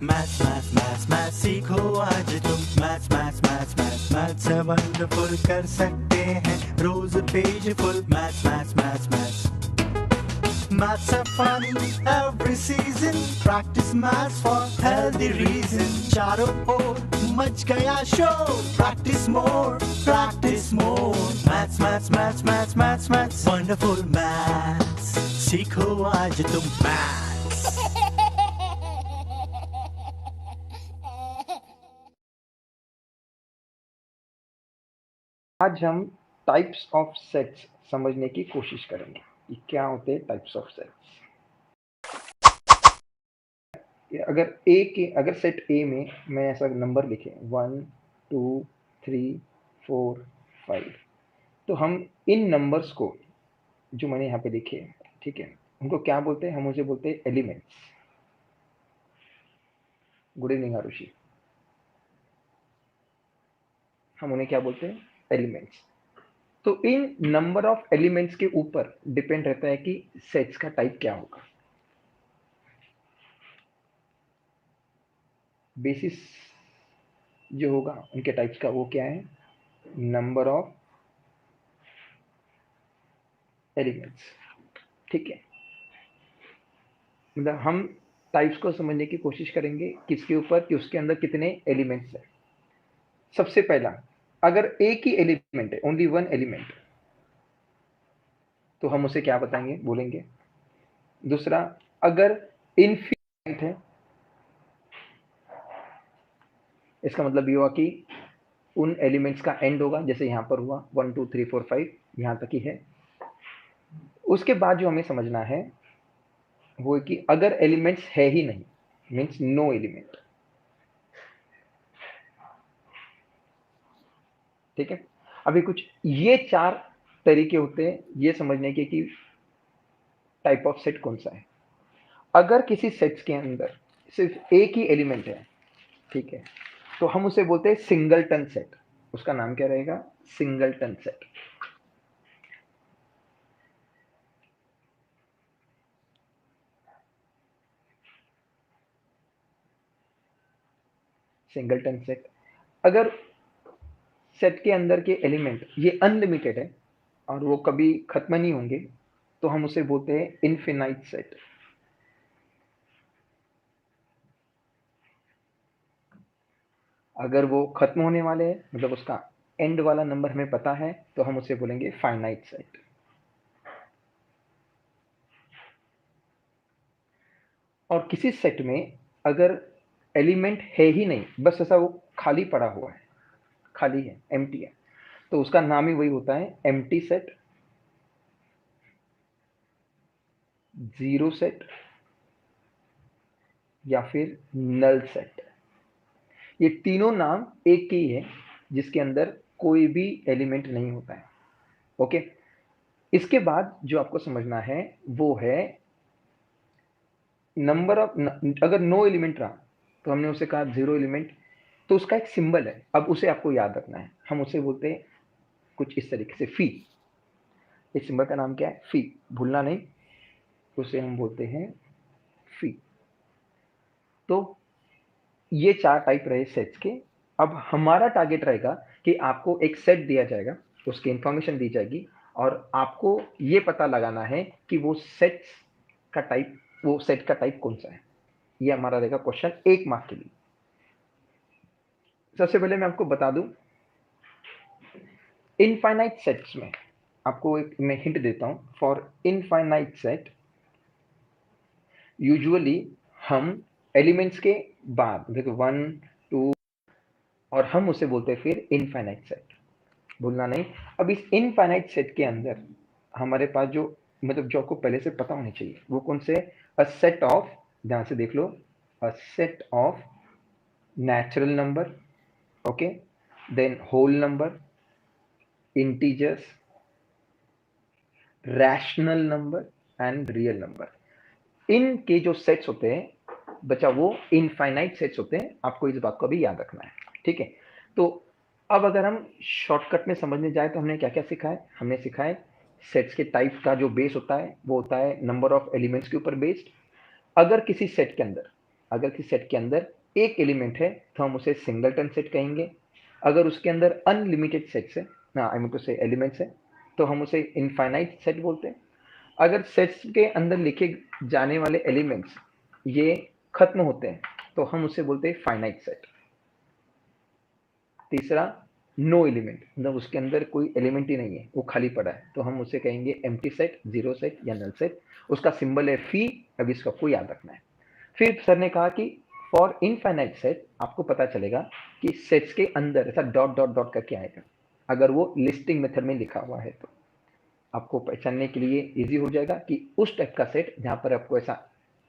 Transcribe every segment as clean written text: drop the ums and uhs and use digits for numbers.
Maths maths maths maths सीखो आज तुम। Maths maths maths maths maths से वंडरफुल कर सकते हैं रोज page full. Maths maths maths maths Maths are fun every season. Practice maths for healthy reason. चारों ओर मच गया शोर. Practice more, practice more. Maths, maths, maths, maths, maths, maths. Wonderful maths. सीखो आज तुम maths. आज हम टाइप्स ऑफ सेट्स समझने की कोशिश करेंगे कि क्या होते हैं टाइप्स ऑफ सेट्स। अगर सेट ए में मैं ऐसा नंबर लिखे 1 2 3 4 5, तो हम इन नंबर्स को जो मैंने यहाँ पे लिखे, ठीक है, उनको क्या बोलते हैं? हम उसे बोलते हैं एलिमेंट्स। Good evening Arushi. हम उन्हें क्या बोलते हैं? एलिमेंट्स। तो इन नंबर ऑफ एलिमेंट्स के ऊपर डिपेंड रहता है कि सेट्स का टाइप क्या होगा। बेसिस जो होगा उनके टाइप्स का, वो क्या है? Number of elements. ठीक है, मतलब हम टाइप्स को समझने की कोशिश करेंगे किसके ऊपर, कि उसके अंदर कितने एलिमेंट्स हैं। सबसे पहला, अगर एक ही एलिमेंट है, ओनली वन एलिमेंट, तो हम उसे क्या बताएंगे, बोलेंगे। दूसरा, अगर इनफिनिट है, इसका मतलब ये हुआ कि उन एलिमेंट्स का एंड होगा, जैसे यहाँ पर हुआ 1 2 3 4 5, यहाँ तक ही है। उसके बाद जो हमें समझना है वो है कि अगर एलिमेंट्स है ही नहीं, मीन्स नो एलिमेंट। ठीक है, अभी कुछ ये 4 तरीके होते हैं ये समझने के कि टाइप ऑफ सेट कौन सा है। अगर किसी सेट्स के अंदर सिर्फ एक ही एलिमेंट है, ठीक है, तो हम उसे बोलते हैं सिंगलटन सेट। उसका नाम क्या रहेगा? Singleton set. Singleton set. अगर सेट के अंदर के एलिमेंट ये अनलिमिटेड है और वो कभी खत्म नहीं होंगे, तो हम उसे बोलते हैं इनफिनाइट सेट। अगर वो खत्म होने वाले हैं, मतलब उसका एंड वाला नंबर हमें पता है, तो हम उसे बोलेंगे फाइनाइट सेट। और किसी सेट में अगर एलिमेंट है ही नहीं, बस ऐसा वो खाली पड़ा हुआ है, खाली है, एम्प्टी है, तो उसका नाम ही वही होता है एम्प्टी सेट, जीरो सेट या फिर नल सेट। ये तीनों नाम एक ही है जिसके अंदर कोई भी एलिमेंट नहीं होता है। ओके, इसके बाद जो आपको समझना है वो है नंबर ऑफ, अगर नो एलिमेंट रहा तो हमने उसे कहा जीरो एलिमेंट, तो उसका एक सिंबल है, अब उसे आपको याद रखना है। हम उसे बोलते हैं कुछ इस तरीके से, फी। इस सिंबल का नाम क्या है? फी, भूलना नहीं, उसे हम बोलते हैं फी। तो ये 4 टाइप रहे सेट्स के। अब हमारा टारगेट रहेगा कि आपको एक सेट दिया जाएगा, उसकी इंफॉर्मेशन दी जाएगी और आपको ये पता लगाना है कि वो सेट्स का टाइप, वो सेट का टाइप कौन सा है। ये हमारा रहेगा क्वेश्चन 1 मार्क के लिए। सबसे पहले मैं आपको बता दूं, इनफाइनाइट सेट्स में आपको एक मैं हिंट देता हूं। फॉर इनफाइनाइट सेट यूजुअली हम एलिमेंट्स के बाद देखो 1 2, और हम उसे बोलते हैं फिर इनफाइनाइट सेट, भूलना नहीं। अब इस इनफाइनाइट सेट के अंदर हमारे पास जो, मतलब जो आपको पहले से पता होनी चाहिए, वो कौन से? अ सेट ऑफ, ध्यान से देख लो, a set of natural number, okay, then whole number, integers, rational number and real number. इनके जो सेट्स होते हैं बच्चा, वो इनफाइनाइट सेट्स होते हैं। आपको इस बात को भी याद रखना है, ठीक है। तो अब अगर हम शॉर्टकट में समझने जाए तो हमने क्या क्या सीखा है? हमने सीखा है सेट्स के टाइप का जो बेस होता है वो होता है नंबर ऑफ एलिमेंट्स के ऊपर बेस्ड। अगर किसी सेट के अंदर अगर किसी सेट के अंदर एक एलिमेंट है तो हम उसे सिंगलटन सेट कहेंगे। अगर उसके अंदर अनलिमिटेड सेट्स है, आई मीन टू से एलिमेंट्स है, तो हम उसे इनफाइनाइट सेट बोलते हैं। अगर सेट्स के अंदर लिखे जाने वाले एलिमेंट्स ये खत्म होते हैं तो हम उसे बोलते हैं फाइनाइट सेट। तीसरा, नो एलिमेंट, मतलब उसके अंदर कोई एलिमेंट ही नहीं है, वो खाली पड़ा है, तो हम उसे कहेंगे एम्प्टी सेट, जीरो सेट या नल सेट। उसका सिंबल है फी। अभी इसको आपको याद रखना है। फिर सर ने कहा कि फॉर इनफाइनाइट सेट आपको पता चलेगा कि सेट्स के अंदर ऐसा डॉट डॉट डॉट करके आएगा, अगर वो लिस्टिंग मेथड में लिखा हुआ है तो आपको पहचानने के लिए इजी हो जाएगा कि उस टाइप का सेट जहां पर आपको ऐसा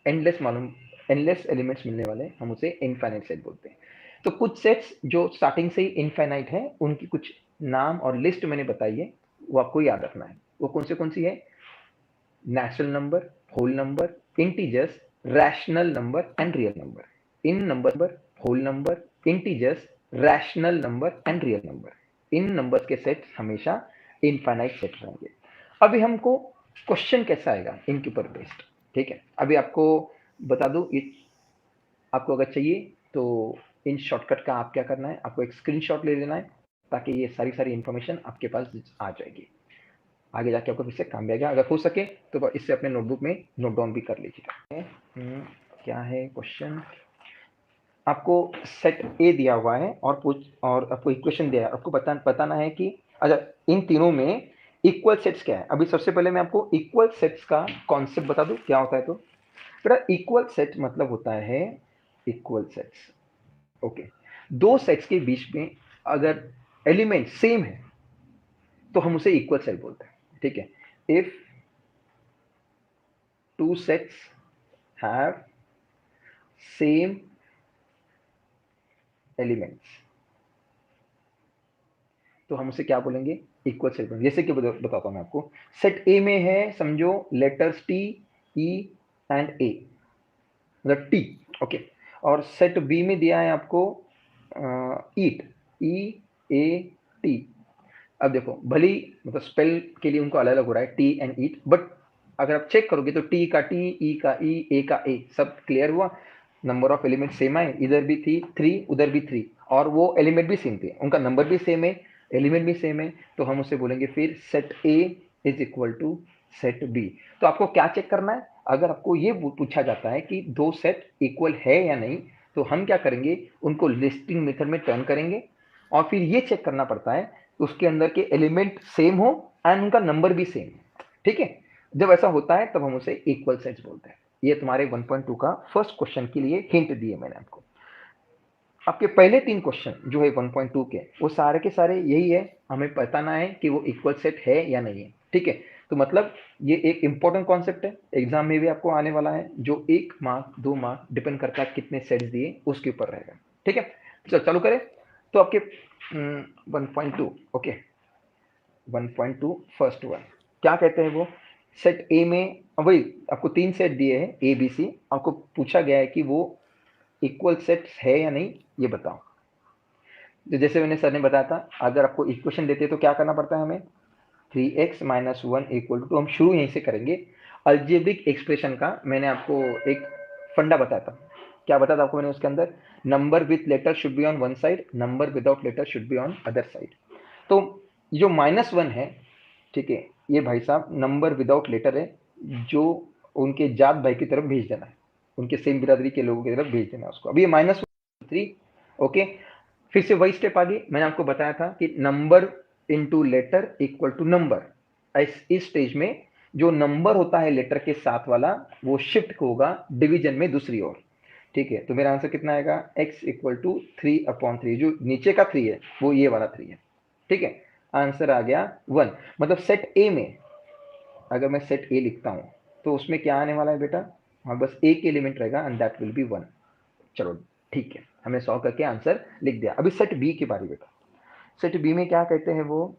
एंडलेस एलिमेंट्स मिलने वाले, हम उसे इनफाइनाइट सेट बोलते हैं। तो कुछ सेट्स जो स्टार्टिंग से ही इनफाइनाइट है, उनकी कुछ नाम और लिस्ट मैंने बताई है, वो आपको याद रखना है। वो कौन सी है? Natural number, whole number, integers, rational number and real number. इन number, whole number, integers, rational number and real number, इन नंबर्स के सेट्स हमेशा इनफाइनाइट सेट रहेंगे। अभी हमको क्वेश्चन कैसा आएगा इनके ऊपर बेस्ड, ठीक है। अभी आपको बता दूं, आपको अगर चाहिए तो इन शॉर्टकट का आप क्या करना है, आपको एक स्क्रीनशॉट ले लेना है ताकि ये सारी इंफॉर्मेशन आपके पास आ जाएगी। आगे जाके आपको फिर से काम भी आएगा। अगर हो सके तो इससे अपने नोटबुक में नोट डाउन भी कर लीजिएगा। क्या है क्वेश्चन? आपको सेट ए दिया हुआ है और आपको इक्वेशन दिया है। आपको बताना है कि अच्छा इन तीनों में इक्वल सेट्स क्या है। अभी सबसे पहले मैं आपको इक्वल सेट्स का कॉन्सेप्ट बता दूं क्या होता है। तो बेटा इक्वल सेट मतलब होता है इक्वल सेट्स, ओके, दो सेट्स के बीच में अगर एलिमेंट सेम है तो हम उसे इक्वल सेट बोलते हैं, ठीक है। If two sets have same elements तो हम उसे क्या बोलेंगे? इक्वल सेट बोलेंगे। जैसे कि बताता हूं मैं आपको। सेट ए में है, समझो लेटर्स टी, ई एंड ए, मतलब टी, ओके। और सेट बी में दिया है आपको ईट, ई ए टी। अब देखो भली मतलब स्पेल के लिए उनको अलग अलग हो रहा है टी एंड ईट, बट अगर आप चेक करोगे तो टी का टी, ई का ई, ए का ए, सब क्लियर हुआ। नंबर ऑफ एलिमेंट सेम आए, इधर भी थी 3, उधर भी 3, और वो एलिमेंट भी सेम थे, उनका नंबर भी सेम है, एलिमेंट भी सेम है, तो हम उसे बोलेंगे फिर set A is equal to set B. तो आपको क्या चेक करना है? अगर आपको ये पूछा जाता है कि दो सेट इक्वल है या नहीं, तो हम क्या करेंगे? उनको लिस्टिंग मेथड में टर्न करेंगे और फिर ये चेक करना पड़ता है उसके अंदर के एलिमेंट सेम हो एंड उनका नंबर भी सेम, ठीक है। जब ऐसा होता है तब हम उसे इक्वल सेट्स बोलते हैं। ये तुम्हारे 1.2 का फर्स्ट क्वेश्चन के लिए हिंट दिए मैंने आपको। आपके पहले 3 क्वेश्चन जो है 1.2 के, वो सारे के सारे यही है, हमें बताना है कि वो इक्वल सेट है या नहीं है, ठीक है। तो मतलब ये एक इंपॉर्टेंट कॉन्सेप्ट है, एग्जाम में भी आपको आने वाला है, जो 1 मार्क 2 मार्क डिपेंड करता है कितने सेट्स दिए उसके ऊपर रहेगा, ठीक है। चलो चालू करें। तो आपके 1.2, ओके, 1.2 फर्स्ट वन क्या कहते हैं वो? सेट ए में वही आपको 3 सेट दिए हैं ए बी सी, आपको पूछा गया है कि वो इक्वल सेट्स है या नहीं, ये बताओ। तो जैसे मैंने सर ने बताया था, अगर आपको इक्वेशन देते तो क्या करना पड़ता है हमें? 3x - 1 इक्वल टू, हम शुरू यहीं से करेंगे। अल्जेब्रिक एक्सप्रेशन का मैंने आपको एक फंडा बताया था। क्या बताया था आपको मैंने उसके अंदर? Number with letter should be on one side, number without letter should be on other side. तो जो -1 है, ठीक है, ये भाई साहब नंबर विदाउट लेटर है, जो उनके जात भाई की तरफ भेज देना है, उनके सेम बिरादरी के लोगों की तरफ भेज देना है उसको। अभी ये -3, ओके। फिर से वही स्टेप आगे मैंने आपको बताया था कि number into letter equal to number. इस स्टेज में जो नंबर होता है लेटर के साथ वाला, वो शिफ्ट होगा डिवीजन में दूसरी ओर, ठीक है। तो मेरा आंसर कितना आएगा? x इक्वल टू 3/3, जो नीचे का 3 है वो ये वाला 3 है, ठीक है। आंसर आ गया 1। मतलब सेट ए में अगर मैं सेट ए लिखता हूं तो उसमें क्या आने वाला है बेटा? हाँ, बस एक एलिमेंट रहेगा एंड दैट विल बी 1। चलो ठीक है, हमने सॉल्व करके आंसर लिख दिया। अभी सेट बी की बारी बेटा। सेट बी में क्या कहते हैं वो?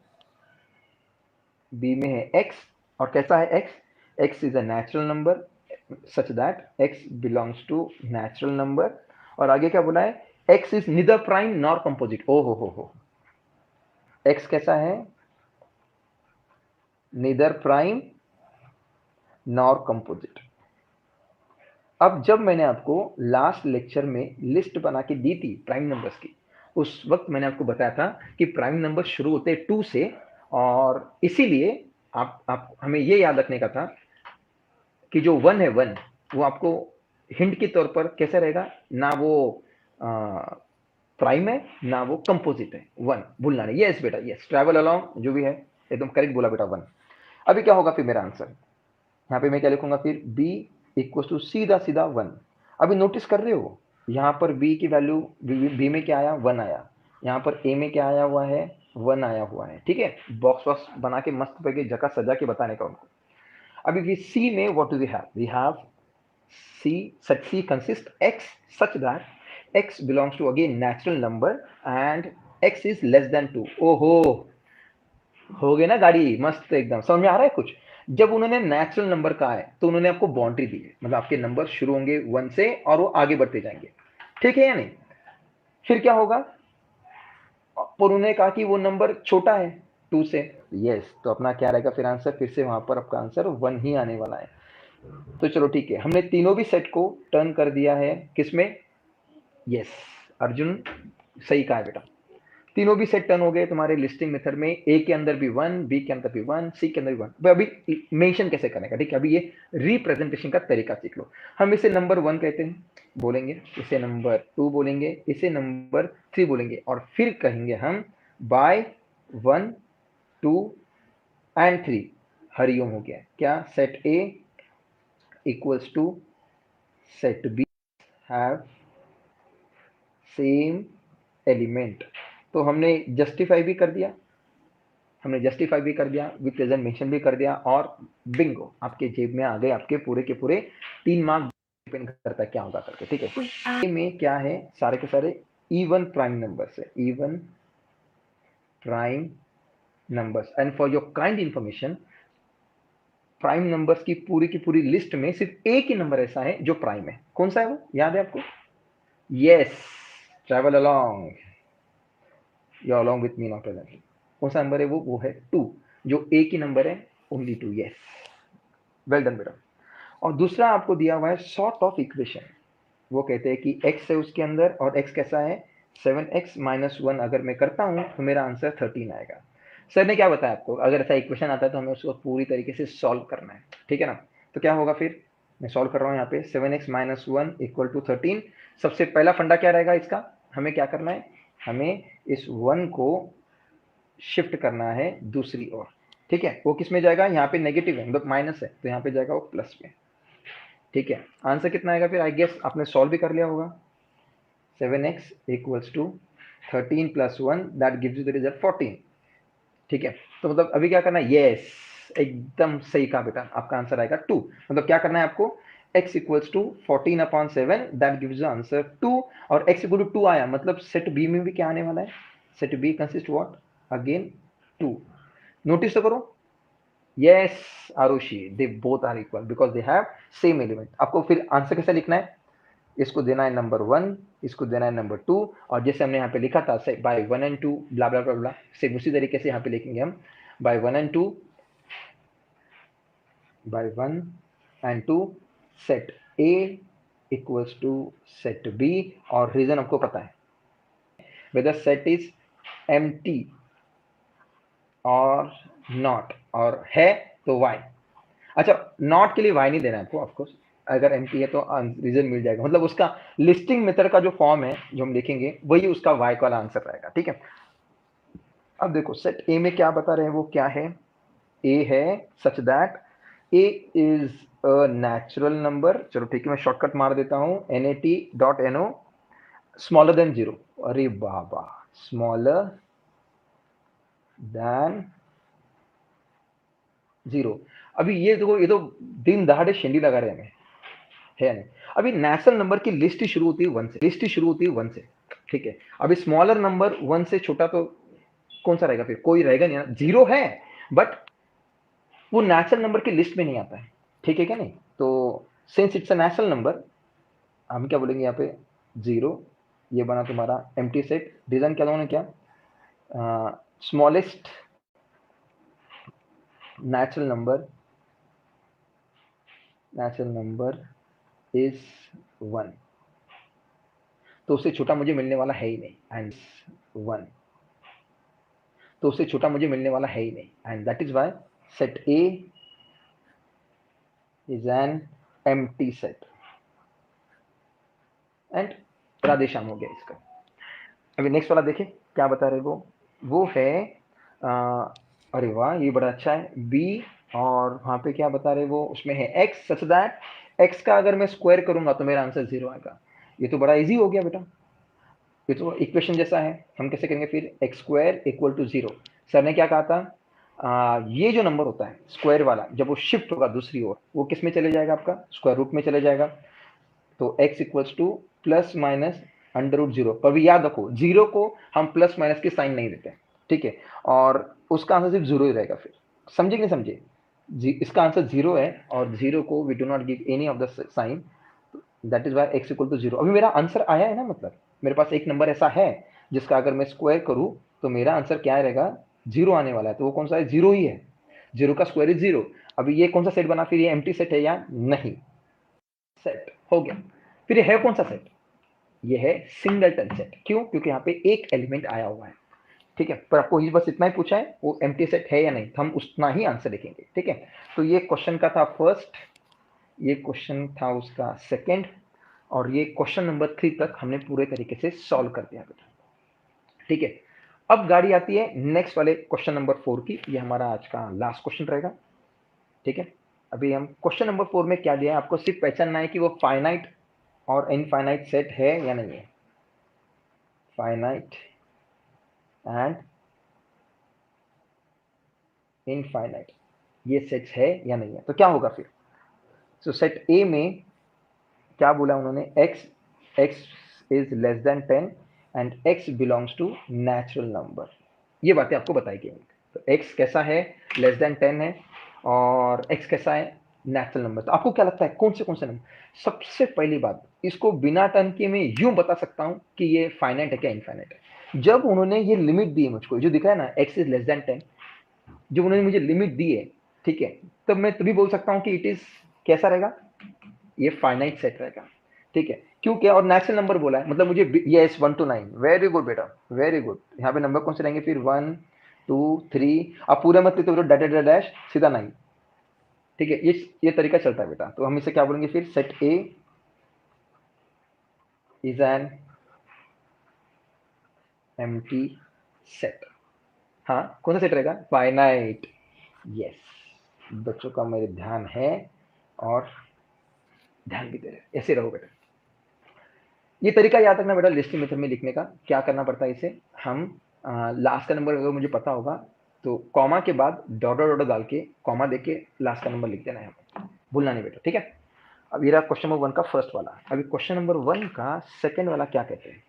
बी में है x, और कैसा है x? x is a natural number such that x belongs to natural number. और आगे क्या बोला है? x is neither prime nor composite. ओ हो, x कैसा है? Neither prime nor composite. अब जब मैंने आपको लास्ट लेक्चर में लिस्ट बना के दी थी प्राइम नंबर्स की, उस वक्त मैंने आपको बताया था कि प्राइम नंबर शुरू होते हैं 2 से, और इसीलिए आप हमें ये याद रखने का था कि जो 1 है 1 वो आपको हिंट के तौर पर कैसा रहेगा, ना वो प्राइम है ना वो कंपोजिट है, 1 भूलना नहीं। यस बेटा, यस, ट्रैवल अलोंग जो भी है एकदम करेक्ट बोला बेटा, 1। अभी क्या होगा फिर मेरा आंसर, यहाँ पे मैं क्या लिखूंगा फिर, b इक्वल टू सीधा सीधा 1। अभी नोटिस कर रहे हो यहाँ पर b की वैल्यू, b में क्या आया, 1 आया, यहाँ पर a में क्या आया हुआ है, 1 आया हुआ है। ठीक है, बॉक्स वॉक्स बना के मस्त पैके जगह सजा के बताने का उनको। अभी भी c में what do we have c, such c consists x such that x belongs to again natural number and x is less than 2। ओहो, हो गए ना गाड़ी मस्त एकदम, समझ में आ रहा है कुछ। जब उन्होंने नेचुरल नंबर कहा है तो उन्होंने आपको बाउंड्री दी है, मतलब आपके नंबर शुरू होंगे 1 से और वो आगे बढ़ते जाएंगे, ठीक है या नहीं। फिर क्या होगा, और उन्होंने कहा कि वो नंबर छोटा है 2 से, यस, तो अपना क्या रहेगा फिर आंसर, फिर से वहां पर आपका आंसर 1 ही आने वाला है। तो चलो ठीक है, हमने तीनों भी सेट को टर्न कर दिया है किसमें, यस, अर्जुन सही कहा है बेटा, तीनों भी सेट टर्न हो गए तुम्हारे लिस्टिंग मेथड में। ए के अंदर भी 1, बी के अंदर भी 1, सी के अंदर भी 1। अभी मेंशन कैसे करने का, ठीक है, अभी ये रिप्रेजेंटेशन का तरीका सीख लो। हम इसे नंबर 1 कहते हैं बोलेंगे, इसे नंबर 2 बोलेंगे, इसे नंबर 3 बोलेंगे, और फिर कहेंगे हम बाय 1, 2 एंड 3 हरिओम हो गया। क्या, set A equals to set B have same element. तो हमने जस्टिफाई भी कर दिया, विद प्रेजेंट मेंशन भी कर दिया, और बिंगो आपके जेब में आ गए आपके पूरे के पूरे 3 मार्क। डिपेंड करता है क्या होगा करके, ठीक है। ए में क्या है, सारे के सारे इवन प्राइम नंबर्स है, even prime numbers. And for your kind information, prime numbers की पूरी लिस्ट में सिर्फ एक ही नंबर ऐसा है जो प्राइम है। कौन सा है वो, याद है आपको, yes, travel along, you along with me not presently. कौन सा नंबर है वो है 2, जो एक ही नंबर है, ओनली 2। यस, वेल डन बेटा। और दूसरा आपको दिया हुआ है सॉर्ट ऑफ इक्वेशन, वो कहते हैं कि x है उसके अंदर और x कैसा है, 7x माइनस 1 अगर मैं करता हूं तो मेरा आंसर 13 आएगा। सर ने क्या बताया आपको, अगर ऐसा इक्वेशन आता है तो हमें उसको पूरी तरीके से सॉल्व करना है, ठीक है ना। तो क्या होगा फिर, मैं सॉल्व कर रहा हूँ यहाँ पे, 7x माइनस 1 इक्वल टू 13। सबसे पहला फंडा क्या रहेगा इसका, हमें क्या करना है, हमें इस 1 को शिफ्ट करना है दूसरी ओर, ठीक है। वो किस में जाएगा, यहाँ पे नेगेटिव है, मतलब माइनस है, तो यहाँ पे जाएगा वो प्लस में, ठीक है। आंसर कितना आएगा फिर, आई गेस आपने सॉल्व भी कर लिया होगा। 7x equals to 13 plus 1 that gives you the result 14, ठीक है। तो मतलब अभी क्या करना है, यस, एकदम सही कहा बेटा, आपका आंसर आएगा 2। मतलब क्या करना है आपको, x equals to 14/7 that gives you answer 2, और x इक्वल टू 2 आया, मतलब सेट बी में भी क्या आने वाला है, set B consist what, again 2। Notice तो करो, yes Arushi, they both are equal because they have same element. आपको फिर आंसर कैसे लिखना है, इसको देना है नंबर 1, इसको देना है नंबर 2, और जैसे हमने यहाँ पे लिखा था by 1 and 2 blah blah blah blah, same उसी तरीके से यहाँ पे लिखेंगे हम, by 1 and 2, by 1 and 2 set A equals to set B, और रीजन आपको पता है, वेदर सेट इज एम्प्टी और नॉट, और है तो y। अच्छा, नॉट के लिए y नहीं देना है आपको, ऑफकोर्स अगर एम्प्टी है तो रीजन मिल जाएगा, मतलब उसका लिस्टिंग मेथड का जो फॉर्म है जो हम लिखेंगे वही उसका y वाला आंसर रहेगा, ठीक है। अब देखो सेट ए में क्या बता रहे हैं, वो क्या है, ए है such that A is a natural number. चलो ठीक है, मैं शॉर्टकट मार देता हूं, NAT.NO स्मॉलर देन 0। अरे बाबा, स्मॉलर देन 0। अभी ये देखो, ये तो दिन दहाड़े शेंडी लगा रहे हैं, है नहीं। अभी नेचुरल नंबर की लिस्ट ही शुरू होती है 1 से, ठीक है। अभी स्मॉलर नंबर 1 से छोटा तो कौन सा रहेगा, फिर कोई रहेगा नहीं ना, 0 है, बट वो नेचुरल नंबर की लिस्ट में नहीं आता है, ठीक है क्या नहीं। तो since it's a natural number, हम क्या बोलेंगे यहाँ पे 0, ये बना तुम्हारा एम्प्टी सेट। रीजन क्या दोनों क्या, स्मॉलेस्ट नेचुरल नंबर इज 1, तो उससे छोटा मुझे मिलने वाला है ही नहीं, एंड 1, तो उससे छोटा मुझे मिलने वाला है ही नहीं, and that is why set A is an empty set, and राधेश्याम हो गया इसका। अभी नेक्स्ट वाला देखें क्या बता रहे वो है अरे वाह ये बड़ा अच्छा है, बी, और वहाँ पे क्या बता रहे वो, उसमें है एक्स सच दैट एक्स का अगर मैं स्क्वायर करूंगा तो मेरा आंसर 0 आएगा। ये तो बड़ा इजी हो गया बेटा, ये तो इक्वेशन जैसा है। हम कैसे करेंगे फिर, x square equal to 0। Sir ने क्या कहा था, ये जो नंबर होता है स्क्वायर वाला, जब वो शिफ्ट होगा दूसरी ओर, वो किस में चले जाएगा, आपका स्क्वायर रूट में चले जाएगा। तो x equals to plus minus under root 0, पर भी याद रखो 0 को हम प्लस माइनस के साइन नहीं देते, ठीक है, और उसका आंसर सिर्फ 0 ही रहेगा। फिर समझे कि नहीं समझे, इसका आंसर 0 है, और 0 को we do not give any of the sign, that is why x equal to 0। अभी मेरा आंसर आया है ना, मतलब मेरे पास एक नंबर ऐसा है जिसका अगर मैं स्क्वायर करूं तो मेरा आंसर क्या रहेगा, 0 आने वाला है। तो वो कौन सा है, 0 ही है, 0 का स्क्वायर इज 0। अभी ये कौन सा सेट बना, फिर ये एम्प्टी सेट है या नहीं, सेट हो गया। फिर ये है कौन सा सेट, ये है सिंगलटन सेट। क्यों, क्योंकि यहाँ पे एक एलिमेंट आया हुआ है, ठीक है, पर आपको ये बस इतना ही पूछा है वो एम्प्टी सेट है या नहीं, तो हम उतना ही आंसर लिखेंगे, ठीक है। तो ये क्वेश्चन का था फर्स्ट, ये क्वेश्चन था उसका सेकंड, और ये क्वेश्चन नंबर 3 तक हमने पूरे तरीके से सॉल्व कर दिया बेटा, ठीक है। अब गाड़ी आती है नेक्स्ट वाले क्वेश्चन नंबर 4 की, ये हमारा आज का लास्ट क्वेश्चन रहेगा, ठीक है। अभी हम क्वेश्चन नंबर 4 में क्या दिया है, आपको सिर्फ पहचानना है कि वो फाइनाइट और इनफाइनाइट सेट है या नहीं है, फाइनाइट एंड इनफाइनाइट ये सेट्स है या नहीं है। तो क्या होगा फिर, सो सेट ए में क्या बोला उन्होंने, x is less than 10 and x belongs to natural number, ये बातें आपको बताई गई। तो x कैसा है, लेस देन 10 है, और x कैसा है, नेचुरल नंबर। तो आपको क्या लगता है कौन से नंबर, सबसे पहली बात इसको बिना टर्म के मैं यूं बता सकता हूं कि ये फाइनाइट है क्या इनफाइनाइट है। जब उन्होंने ये लिमिट दी मुझको, जो दिख रहा है ना x इज लेस देन 10, जब उन्होंने मुझे लिमिट दी है, ठीक है, तब मैं तभी बोल सकता हूं कि इट इज कैसा रहेगा, ये फाइनाइट सेट रहेगा, ठीक है। क्योंकि और नेचुरल नंबर बोला है, मतलब मुझे यस 1 to 9, वेरी गुड बेटा, वेरी गुड। यहाँ पे नंबर कौन से रहेंगे फिर, 1 2 3, आप पूरे मत लिखते बेटा, डैश सीधा 9, ठीक है। ये तरीका चलता है बेटा। तो हम इसे क्या बोलेंगे फिर, set A is an empty set. हाँ कौन सा सेट रहेगा, फाइनाइट, यस। बच्चों का मेरे ध्यान है और ध्यान भी दे रहे, ऐसे रहो बेटा। ये तरीका याद रखना बेटा, लिस्टिंग मेथड में लिखने का क्या करना पड़ता है, इसे हम लास्ट का नंबर अगर मुझे पता होगा तो कॉमा के बाद डॉट डॉट डाल के कॉमा दे के लास्ट का नंबर लिख देना है, भूलना नहीं बेटा, ठीक है। अब ये रहा क्वेश्चन नंबर 1 का फर्स्ट वाला। अभी क्वेश्चन नंबर 1 का सेकंड वाला क्या कहते हैं,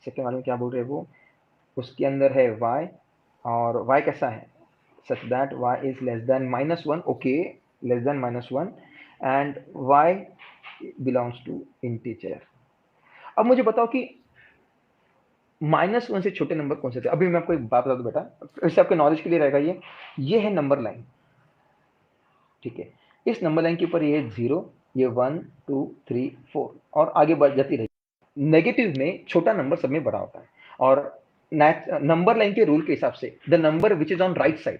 सेकंड वाले में क्या बोल रहे हैं वो, उसके अंदर है y, और y कैसा है, such that y is less than -1, okay, less than -1, and y belongs to integer. अब मुझे बताओ कि -1 से छोटे नंबर कौन से थे। अभी मैं आपको एक बात बता दूं बेटा, इससे आपके नॉलेज के लिए रहेगा, ये है नंबर लाइन, ठीक है। इस नंबर लाइन के ऊपर ये है 0, ये 1 2 3 4, और आगे बढ़ जाती रहेगी। नेगेटिव में छोटा नंबर सब में बड़ा होता है, और नंबर लाइन के रूल के हिसाब से the number which is on right side,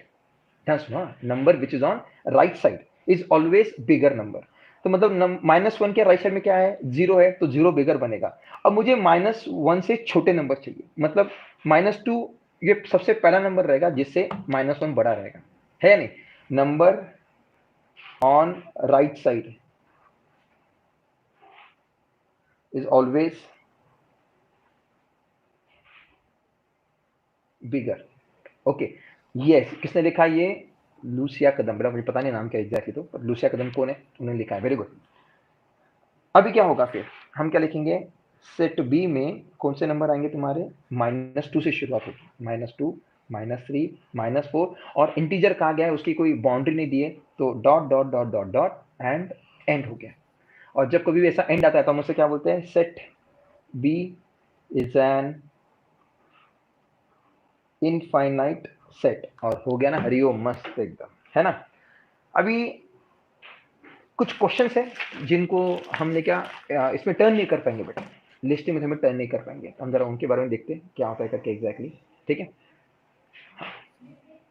ध्यान सुनो, number which is on right side is always bigger number. तो मतलब -1 के राइट साइड में क्या है, 0 है, तो 0 बिगर बनेगा। अब मुझे -1 से छोटे नंबर चाहिए, मतलब -2 ये सबसे पहला नंबर रहेगा जिससे -1 बड़ा रहेगा, है या नहीं। Number on right side is always bigger, okay. Yes, किसने लिखा ये, लूसिया कदम, बेटा मुझे पता नहीं नाम क्या एग्जैक्टली, तो पर लूसिया कदम कौन है, उन्होंने लिखा है, वेरी गुड। अभी क्या होगा फिर, हम क्या लिखेंगे, सेट बी में कौन से नंबर आएंगे तुम्हारे, -2 से शुरुआत होगी, -2 -3 -4, और इंटीजर कहा गया है उसकी कोई बाउंड्री नहीं दी है, तो dot dot dot dot dot and and हो गया। और जब कभी भी ऐसा एंड आता है तो हम उसे क्या बोलते हैं, set B is an infinite set, और हो गया ना, हरिओम, मस्त एकदम, है ना। अभी कुछ क्वेश्चंस है जिनको हमने क्या इसमें टर्न नहीं कर पाएंगे बेटा, लिस्ट में हमें टर्न नहीं कर पाएंगे। हम जरा उनके बारे में देखते हैं क्या होता है करके एग्जैक्टली। ठीक है,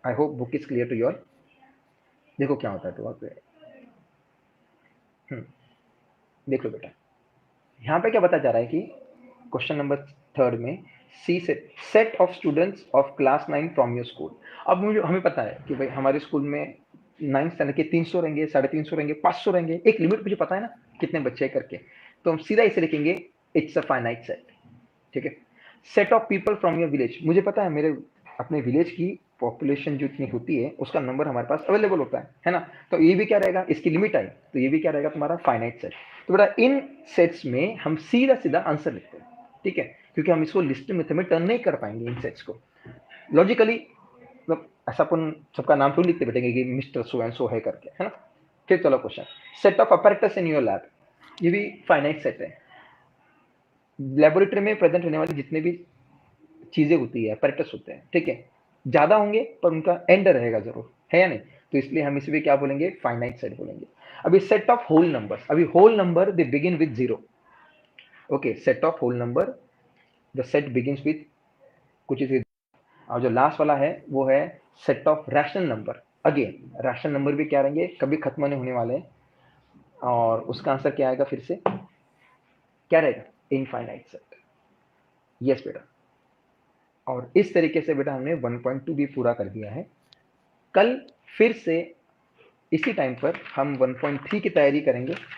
I hope book is clear to you all. देखो क्या होता है तो वहाँ पे देख लो बेटा, यहाँ पे क्या बता जा रहा है कि क्वेश्चन नंबर 3 में C set of students of class 9 from your school. अब मुझे हमें पता है कि भाई हमारे स्कूल में 9th स्टैंडर्ड के 300 रहेंगे, 350 रहेंगे, 500 रहेंगे, एक लिमिट मुझे पता है ना कितने बच्चे करके, तो हम सीधा इसे लिखेंगे इट्स अ फाइनाइट सेट। ठीक है, set of people from your village, मुझे पता है मेरे अपने विलेज की पॉपुलेशन जो इतनी होती है उसका नंबर हमारे पास अवेलेबल होता है ना, तो ये भी क्या रहेगा, इसकी लिमिट आई तो ये भी क्या रहेगा तुम्हारा फाइनाइट सेट। तो बेटा इन सेट्स में हम सीधा सीधा आंसर लिखते हैं। ठीक है, क्योंकि हम इसको लिस्ट मेथड में टर्न नहीं कर पाएंगे इन सेट्स को लॉजिकली, मतलब ऐसा अपन सबका नाम थोड़ी लिखते बैठेंगे कि मिस्टर सो एंड सो है करके, है ना। फिर चलो question, set of apparatus in your lab, ये भी फाइनाइट सेट है। लेबोरेटरी में प्रेजेंट होने वाली जितने भी चीजें होती है, अपैरेटस होते हैं, ठीक है, ज्यादा होंगे पर उनका एंड रहेगा जरूर, है या नहीं, तो इसलिए हम इसे भी क्या बोलेंगे, फाइनाइट सेट बोलेंगे। अभी सेट ऑफ होल नंबर्स, अभी whole number they begin with 0। Okay, set of whole number the set begins with कुछ इज, और जो लास्ट वाला है वो है set of rational number. Again rational number भी क्या रहेंगे, कभी खत्म नहीं होने वाले हैं, और उसका आंसर क्या आएगा, फिर से क्या रहेगा, इनफाइनाइट सेट। यस बेटा, और इस तरीके से बेटा हमने 1.2 भी पूरा कर दिया है। कल फिर से इसी टाइम पर हम 1.3 की तैयारी करेंगे।